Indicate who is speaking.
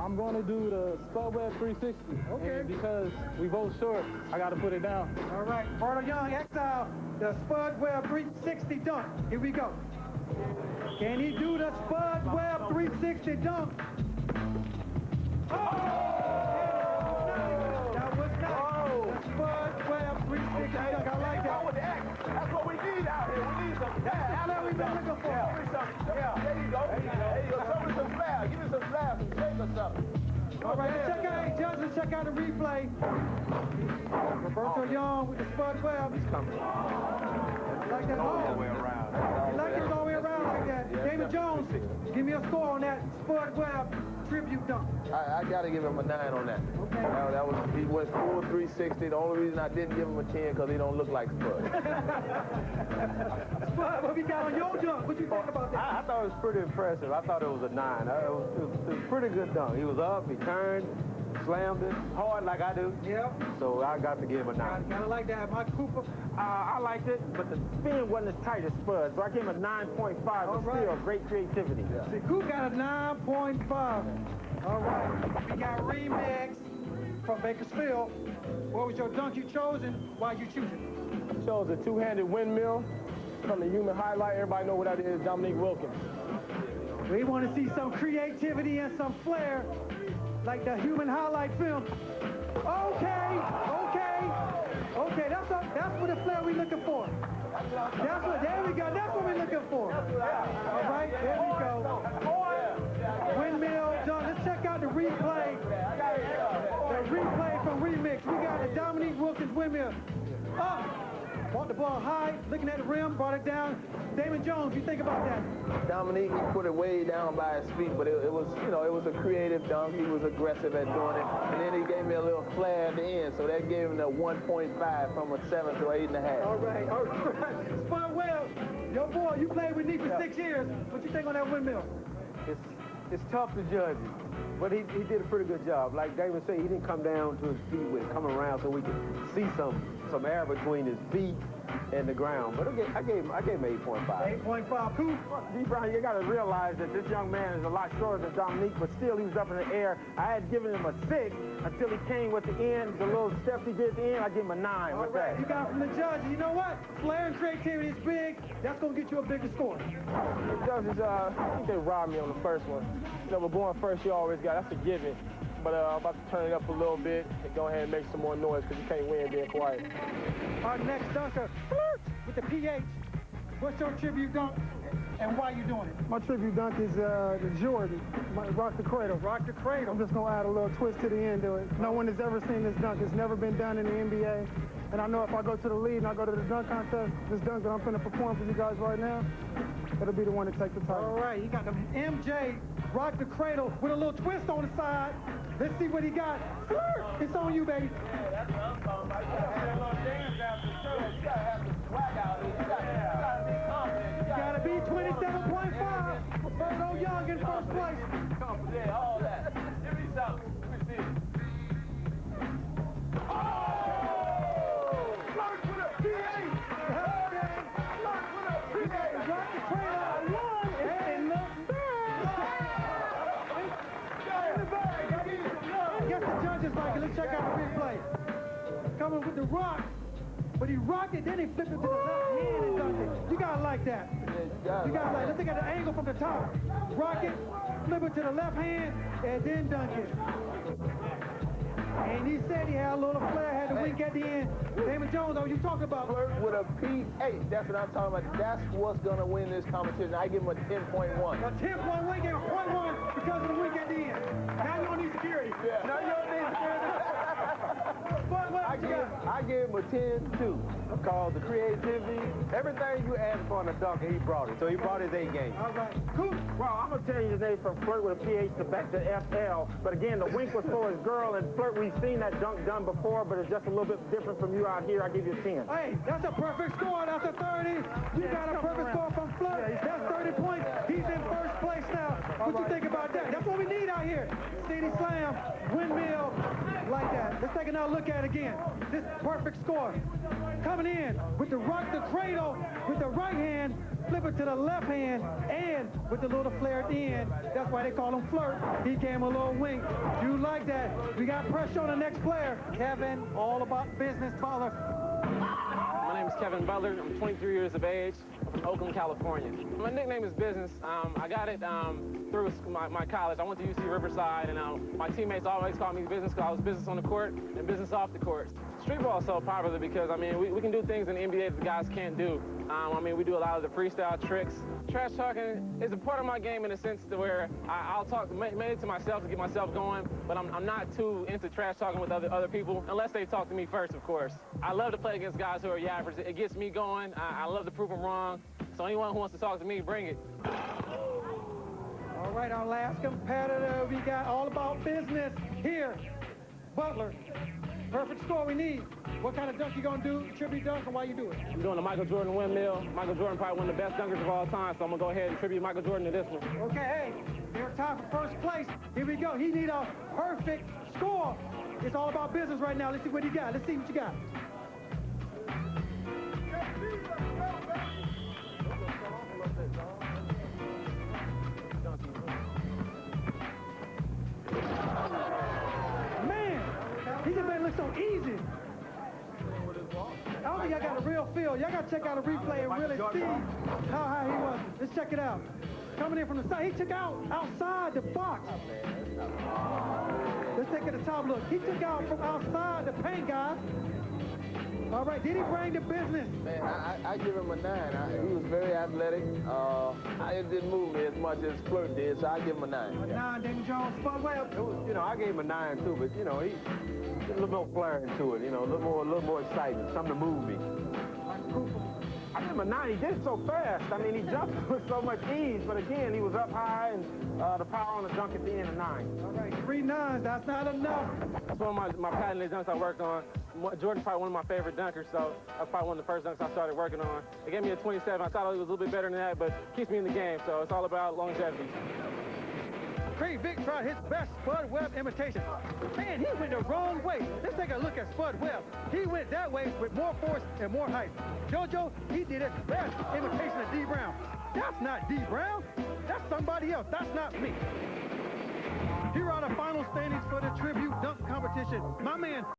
Speaker 1: I'm going to do the Spud Web 360.
Speaker 2: Okay.
Speaker 1: And because we both short, I got to put it down.
Speaker 2: All right. Arnold Young, Exile, the Spud Web 360 dunk. Here we go. Can he do the Spud Web 360 dunk? That was nice. The Spud Web 360 dunk. I like that.
Speaker 3: That's what we need out here. We need some.
Speaker 2: That's what we've been looking for.
Speaker 3: Yeah, there you go. There you go. Show me some flair. Give me some flair, some shape or something.
Speaker 2: All right, let's check out, hey, judges, check out the replay. Roberto Young with the Spud Web.
Speaker 3: He's coming.
Speaker 2: Like that.
Speaker 3: All the way around.
Speaker 2: You like it all the way around like that.
Speaker 3: Yeah,
Speaker 2: Damon Jones, give me a score on that Spud Web tribute dunk.
Speaker 3: I got to give him a 9 on that.
Speaker 2: Okay.
Speaker 3: That was, he went full 360. The only reason I didn't give him a 10 because he don't look like Spud.
Speaker 2: Spud, what we got on your dunk? What you think about that?
Speaker 4: I thought it was pretty impressive. I thought it was a 9. It was a pretty good dunk. He was up, he turned, slammed it hard like I do.
Speaker 2: Yep.
Speaker 4: So I got to give him a 9.
Speaker 2: Kind of like that. Mike Cooper.
Speaker 4: I liked it, but the spin wasn't as tight as Spud, so I gave him a 9.5, but still great creativity.
Speaker 2: Yeah. See, Coop got a 9.5. All right. We got Remix from Bakersfield. What was your dunk you chose and why you choose it?
Speaker 1: I chose a two-handed windmill from the human highlight. Everybody know what that is, Dominique Wilkins.
Speaker 2: We want to see some creativity and some flair like the human highlight film. Okay. That's what the flair we're looking for. There we go. That's what we're looking for. All right, there we go. Windmill dunk. Let's check out the replay. The replay from Remix. We got the Dominique Wilkins windmill. Up. Brought the ball high, looking at the rim, brought it down. Damon Jones, you think about that?
Speaker 3: Dominique, he put it way down by his feet, but it was, you know, it was a creative dunk. He was aggressive at doing it. And then he gave me a little flair at the end, so that gave him the 1.5 from a 7 to 8.5.
Speaker 2: All right. Spud Webb, your boy, you played with me for 6 years. What you think on that windmill?
Speaker 4: It's tough to judge it, but he did a pretty good job. Like Damon said, he didn't come down to his feet with it, come around so we could see some air between his feet and the ground. But I gave him 8.5.
Speaker 2: 8.5. Cool.
Speaker 4: D. Brown, you got to realize that this young man is a lot shorter than Dominique, but still he was up in the air. I had given him a 6 until he came with the end, the little steps he did at the end. I give him a 9
Speaker 2: All
Speaker 4: with
Speaker 2: right,
Speaker 4: that.
Speaker 2: you got from the judge. You know what? Flair and creativity is big. That's going to get you a bigger score.
Speaker 1: The judges, I think they robbed me on the first one. You know, but going first, you always got, that's a given. But I'm about to turn it up a little bit and go ahead and make some more noise because you can't win being quiet.
Speaker 2: Our next dunker, Flirt, with the PH. What's your tribute dunk and why you doing it?
Speaker 5: My tribute dunk is the Jordan, Rock the Cradle.
Speaker 2: Rock the Cradle.
Speaker 5: I'm just going to add a little twist to the end to it. No one has ever seen this dunk. It's never been done in the NBA. And I know if I go to the league and I go to the dunk contest, this dunk that I'm going to perform for you guys right now, it'll be the one to take the title.
Speaker 2: All right, he got the MJ Rock the Cradle with a little twist on the side. Let's see what he got. Flirt, it's on you, baby.
Speaker 3: Yeah, that's what I'm talking about. You gotta have a little dance after the show. You gotta have some swag out here. You gotta be confident.
Speaker 2: You gotta be 27.5. Roberto Young in first place.
Speaker 3: Confident, all that. Give me something. Let me see. Oh! Flirt with a PA! Flirt with a PA!
Speaker 2: Rock the Cradle, one, and the Guess the judges like it. Let's check out the replay. Coming with the rock, but he rocked it, then he flipped it to the left hand and dunked it. You gotta like that. You gotta like. Let's take out the angle from the top. Rock it, flip it to the left hand, and then dunk it. And he said he had a little flair, had the wink at the end. Damon Jones, what you talking about?
Speaker 3: Flirt with a P8. That's what I'm talking about. That's what's gonna win this competition. I give him a 10.1.
Speaker 2: A 10-point win, gave him 0.1 because of the wink at the end. Now you don't need security.
Speaker 3: Yeah.
Speaker 2: Now you don't need security. But what you got?
Speaker 4: I gave him a 10 too. Because the creativity, everything you asked for in a dunk, he brought it. So he brought his A game.
Speaker 2: All right, cool.
Speaker 4: Well, I'm going to tell you today from Flirt with a PH to back to FL. But again, the wink was for his girl, and Flirt, we've seen that dunk done before, but it's just a little bit different from you out here. I give you a 10.
Speaker 2: Hey, that's a perfect score. That's a 30. You got a perfect score from Flirt. That's 30 points. He's in first place now. What you think about that? That's what we need out here. City slam, windmill, like that. Let's take another look at it again. This perfect score. Coming in with the rock the cradle with the right hand, flip it to the left hand, and with the little flare at the end. That's why they call him Flirt. He gave him a little wink. You like that. We got pressure on the next player. Kevin, all about business, Butler.
Speaker 6: My name is Kevin Butler. I'm 23 years of age. I'm from Oakland, California. My nickname is Business. I got it through my college. I went to UC Riverside, and my teammates always called me Business because I was business on the court and business off the court. Street ball is so popular because, I mean, we can do things in the NBA that the guys can't do. I mean, we do a lot of the freestyle tricks. Trash talking is a part of my game in a sense to where I'll talk maybe to myself to get myself going, but I'm not too into trash talking with other people unless they talk to me first, of course. I love to play against guys who are yappers. It gets me going. I love to prove them wrong. So anyone who wants to talk to me, bring it.
Speaker 2: All right, our last competitor, we got all about business here. Butler, perfect score we need. What kind of dunk you gonna do? Tribute dunk, and why you do it?
Speaker 6: I'm doing a Michael Jordan windmill. Michael Jordan probably one of the best dunkers of all time, so I'm gonna go ahead and tribute Michael Jordan to this one.
Speaker 2: Okay, hey, they're tied for first place. Here we go. He need a perfect score. It's all about business right now. Let's see what he got. Let's see what you got. He just made it look so easy. I don't think y'all got a real feel. Y'all got to check out a replay and really see how high he was. Let's check it out. Coming in from the side, he took out outside the box. Let's take a top look. He took out from outside the paint, guys. All right, did he bring the business?
Speaker 3: Man, I give him a 9. He was very athletic. It didn't move me as much as Flirt did, so I give him a 9.
Speaker 2: A 9, David Jones, Spud Webb.
Speaker 4: It was, I gave him a 9 too, but he a little more flair into it, a little more excitement, something to move me. I give him a 9. He did it so fast. I mean, he jumped with so much ease, but again, he was up high, and the power on the dunk at the end, a 9.
Speaker 2: All right, 3 9s. That's not enough.
Speaker 6: That's one of my patented dunks I worked on. Jordan's probably one of my favorite dunkers, so that's probably one of the first dunks I started working on. It gave me a 27. I thought it was a little bit better than that, but keeps me in the game, so it's all about longevity.
Speaker 2: Craig Vick tried his best Spud Webb imitation. Man, he went the wrong way. Let's take a look at Spud Webb. He went that way with more force and more height. JoJo, he did his best imitation of D. Brown. That's not D. Brown. That's somebody else. That's not me. Here are the final standings for the tribute dunk competition. My man